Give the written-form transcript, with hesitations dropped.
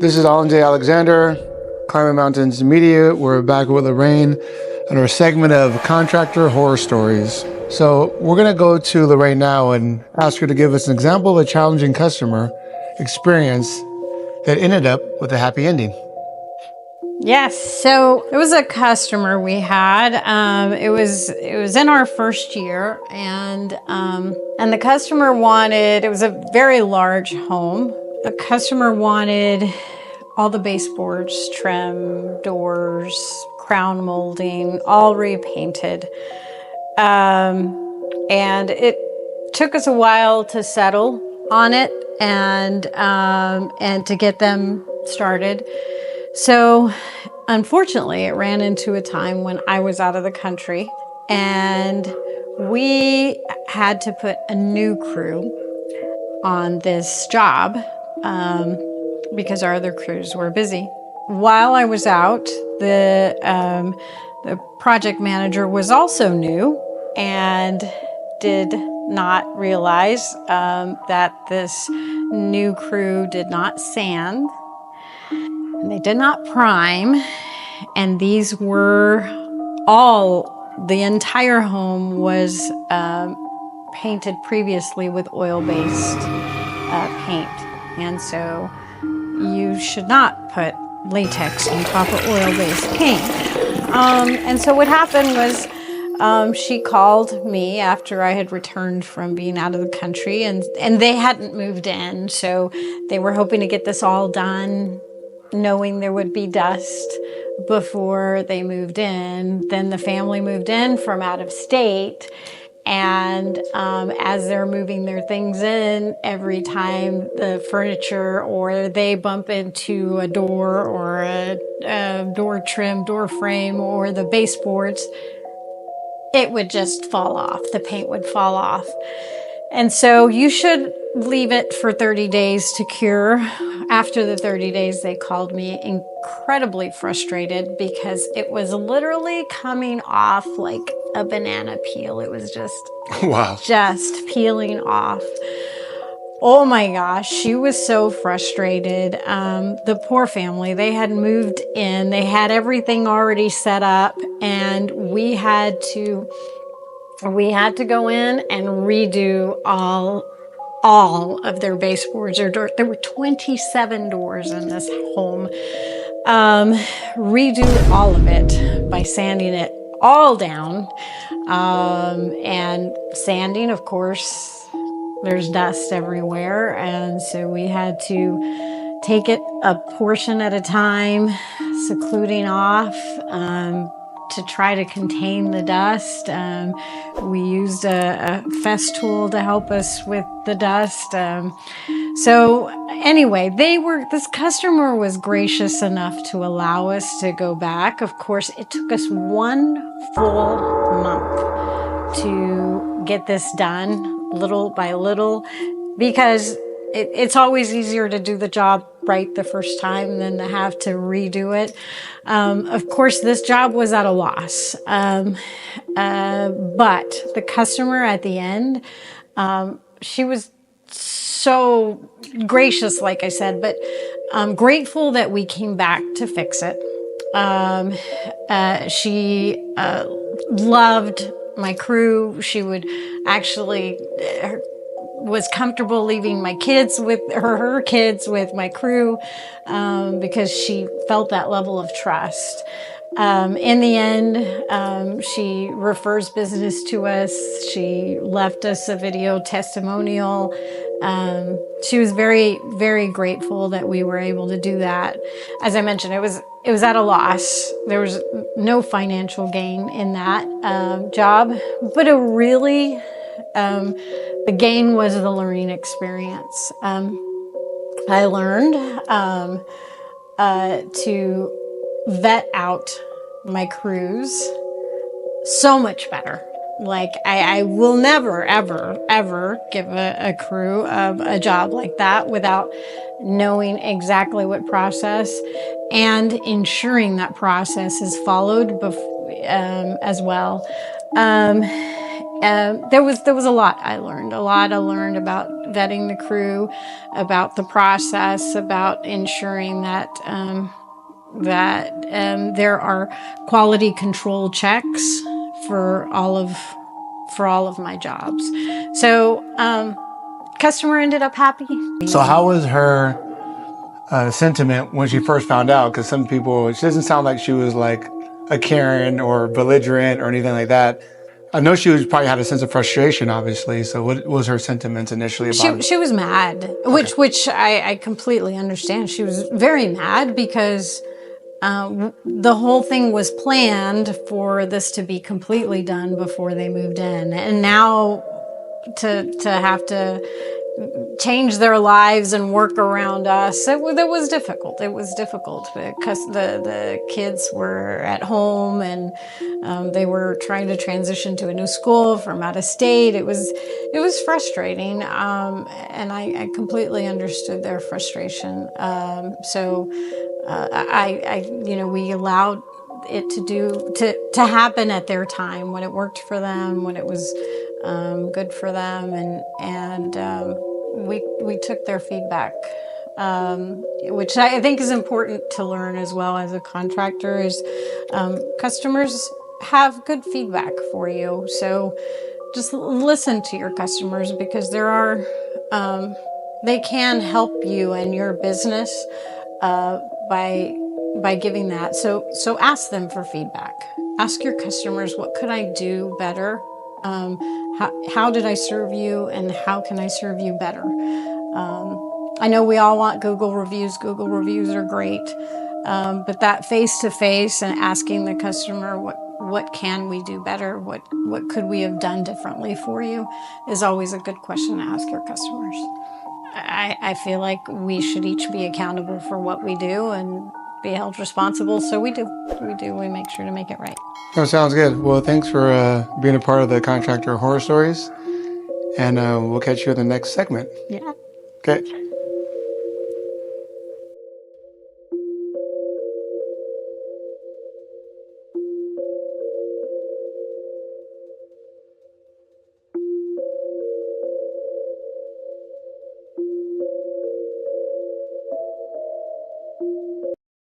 This is Alan J. Alexander, Climbing Mountains Media. We're back with Loraine on our segment of Contractor Horror Stories. So we're going to go to Loraine now and ask her to give us an example of a challenging customer experience that ended up with a happy ending. Yes, so it was a customer we had. It was in our first year, and the customer wanted. It was a very large home. The customer wanted all the baseboards, trim, doors, crown molding, all repainted. And it took us a while to settle on it and to get them started. So unfortunately, it ran into a time when I was out of the country and we had to put a new crew on this job because our other crews were busy. While I was out, the project manager was also new and did not realize that this new crew did not sand, and they did not prime, and these were the entire home was painted previously with oil-based paint, and so you should not put latex on top of oil-based paint. And so what happened was she called me after I had returned from being out of the country, and they hadn't moved in, so they were hoping to get this all done, knowing there would be dust before they moved in. Then the family moved in from out of state, and as they're moving their things in, every time the furniture or they bump into a door or a door trim, door frame, or the baseboards, it would just fall off. The paint would fall off. And so you should leave it for 30 days to cure. After the 30 days, they called me incredibly frustrated because it was literally coming off like a banana peel. It was just, Wow. Just peeling off. Oh my gosh, she was so frustrated. The poor family, they had moved in, they had everything already set up, and we had to go in and redo all of their baseboards or doors. There were 27 doors in this home. Redo all of it by sanding it all down. And sanding, of course, there's dust everywhere. And so we had to take it a portion at a time, secluding off, to try to contain the dust. We used a Festool to help us with the dust. So anyway, this customer was gracious enough to allow us to go back. Of course, it took us 1 full month to get this done, little by little, because it's always easier to do the job right the first time than to have to redo it. Of course, this job was at a loss. But the customer at the end, she was so gracious, like I said, but I'm grateful that we came back to fix it. She loved my crew. She would actually was comfortable leaving my kids with her kids with my crew because she felt that level of trust. In the end, she refers business to us. She left us a video testimonial. She was very, very grateful that we were able to do that. As I mentioned, it was at a loss. There was no financial gain in that job, but the gain was the learning experience. I learned to vet out my crews so much better. Like I will never, ever, ever give a crew a job like that without knowing exactly what process and ensuring that process is followed as well. there was a lot I learned. A lot I learned about vetting the crew, about the process, about ensuring that there are quality control checks for all of my jobs. So customer ended up happy. So how was her sentiment when she first found out? Because some people, she doesn't sound like she was like a Karen or belligerent or anything like that. I know she was probably had a sense of frustration, obviously. So what was her sentiments initially about it? She was mad, which I completely understand. She was very mad because the whole thing was planned for this to be completely done before they moved in, and now to have to change their lives and work around us, it was difficult. It was difficult because the kids were at home and they were trying to transition to a new school from out of state. It was frustrating, and I completely understood their frustration. We allowed it to happen at their time, when it worked for them, when it was good for them, and we took their feedback, which I think is important to learn as well as a contractor. Is customers have good feedback for you, so just listen to your customers, because they can help you in your business by giving that. So ask them for feedback. Ask your customers, what could I do better? How did I serve you, and how can I serve you better? I know we all want Google reviews. Google reviews are great, but that face-to-face and asking the customer, what can we do better? What could we have done differently for you, is always a good question to ask your customers. I feel like we should each be accountable for what we do and be held responsible. So we do. We make sure to make it right. That sounds good. Well, thanks for being a part of the Contractor Horror Stories. And we'll catch you in the next segment. Yeah. Okay.